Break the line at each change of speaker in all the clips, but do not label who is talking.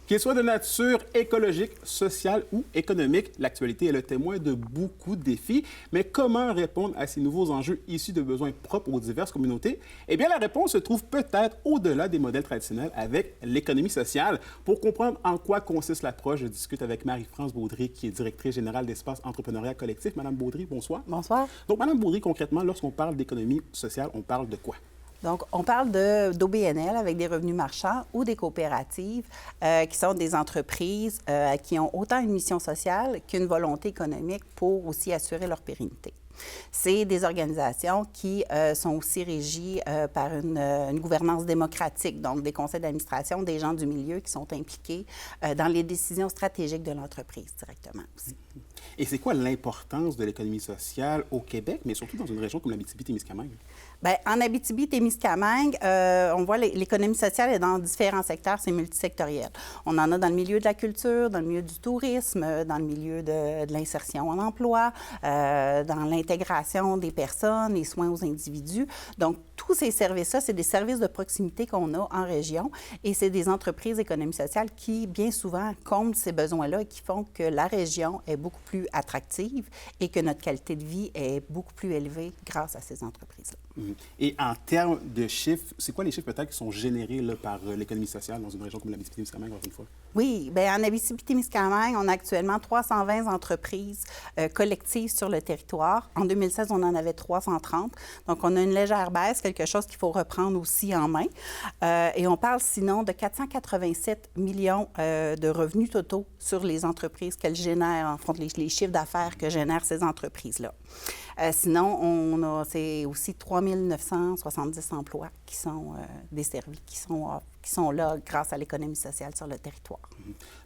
Qu'il soit de nature écologique, sociale ou économique, l'actualité est le témoin de beaucoup de défis. Mais comment répondre à ces nouveaux enjeux issus de besoins propres aux diverses communautés? Eh bien, la réponse se trouve peut-être au-delà des modèles traditionnels avec l'économie sociale. Pour comprendre en quoi consiste l'approche, je discute avec Marie-France Baudry, qui est directrice générale d'Espace Entrepreneuriat Collectif. Madame Baudry, bonsoir.
Bonsoir.
Donc, Madame Baudry, concrètement, lorsqu'on parle d'économie sociale, on parle de quoi?
Donc, on parle d'OBNL avec des revenus marchands ou des coopératives qui sont des entreprises qui ont autant une mission sociale qu'une volonté économique pour aussi assurer leur pérennité. C'est des organisations qui sont aussi régies par une gouvernance démocratique, donc des conseils d'administration, des gens du milieu qui sont impliqués dans les décisions stratégiques de l'entreprise directement aussi.
Et c'est quoi l'importance de l'économie sociale au Québec, mais surtout dans une région comme l'Abitibi-Témiscamingue?
Bien, en Abitibi-Témiscamingue, on voit l'économie sociale est dans différents secteurs, c'est multisectoriel. On en a dans le milieu de la culture, dans le milieu du tourisme, dans le milieu de l'insertion en emploi, dans l'intégration des personnes, les soins aux individus. Donc, tous ces services-là, c'est des services de proximité qu'on a en région et c'est des entreprises d'économie sociale qui, bien souvent, comblent ces besoins-là et qui font que la région est beaucoup plus attractive et que notre qualité de vie est beaucoup plus élevée grâce à ces entreprises-là.
Et en termes de chiffres, c'est quoi les chiffres peut-être qui sont générés là, par l'économie sociale dans une région comme l'Abitibi-Témiscamingue, encore une fois?
Oui, bien en Abitibi-Témiscamingue, on a actuellement 320 entreprises collectives sur le territoire. En 2016, on en avait 330. Donc, on a une légère baisse, quelque chose qu'il faut reprendre aussi en main. Et on parle sinon de 487 millions de revenus totaux sur les entreprises qu'elles génèrent, en fond, les chiffres d'affaires que génèrent ces entreprises-là. Sinon, c'est aussi 3 970 emplois qui sont desservis, qui sont là grâce à l'économie sociale sur le territoire.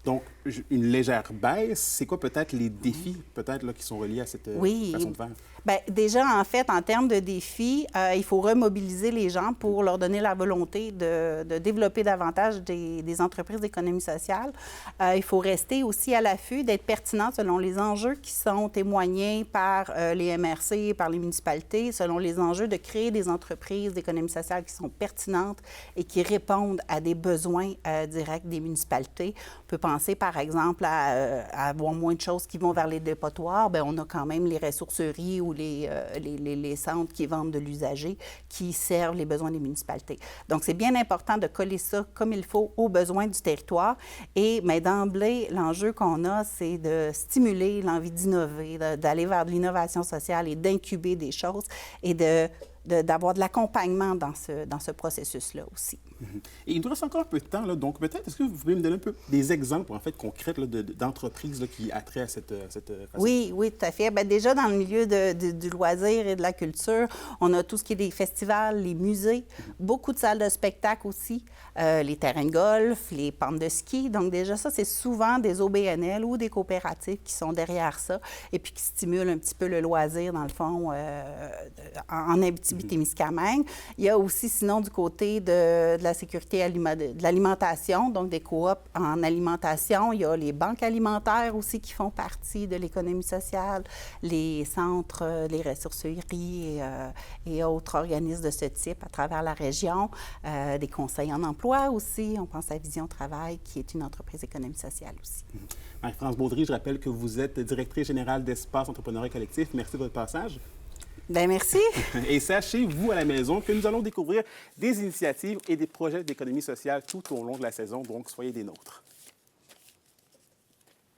Donc, une légère baisse, c'est quoi peut-être les défis peut-être là, qui sont reliés à cette façon de faire?
Bien, déjà, en fait, en termes de défis, il faut remobiliser les gens pour leur donner la volonté de développer davantage des entreprises d'économie sociale. Il faut rester aussi à l'affût, d'être pertinent selon les enjeux qui sont témoignés par les MRC, par les municipalités, selon les enjeux de créer des entreprises d'économie sociale qui sont pertinentes et qui répondent à des besoins directs des municipalités. On peut penser, par exemple, à avoir moins de choses qui vont vers les dépotoirs. Bien, on a quand même les ressourceries ou les centres qui vendent de l'usager qui servent les besoins des municipalités. Donc, c'est bien important de coller ça comme il faut aux besoins du territoire. Et mais d'emblée, l'enjeu qu'on a, c'est de stimuler l'envie d'innover, d'aller vers de l'innovation sociale et d'incuber des choses et d'avoir de l'accompagnement dans ce processus-là aussi.
Et il nous reste encore un peu de temps, là, donc peut-être, est-ce que vous pouvez me donner un peu des exemples, en fait, concrets là, d'entreprises là, qui attraient à cette façon?
Oui, tout à fait. Bien, déjà, dans le milieu du loisir et de la culture, on a tout ce qui est des festivals, les musées, beaucoup de salles de spectacle aussi, les terrains de golf, les pentes de ski. Donc, déjà, ça, c'est souvent des OBNL ou des coopératives qui sont derrière ça et puis qui stimulent un petit peu le loisir, dans le fond, en Abitibi-Témiscamingue. Il y a aussi, sinon, du côté de la sécurité de l'alimentation, donc des coops en alimentation. Il y a les banques alimentaires aussi qui font partie de l'économie sociale, les centres, les ressourceries et autres organismes de ce type à travers la région, des conseils en emploi aussi. On pense à Vision Travail, qui est une entreprise d'économie sociale aussi.
Marie-France Baudry, je rappelle que vous êtes directrice générale d'Espace Entrepreneuriat Collectif. Merci de votre passage.
Bien, merci.
Et sachez, vous, à la maison, que nous allons découvrir des initiatives et des projets d'économie sociale tout au long de la saison, donc soyez des nôtres.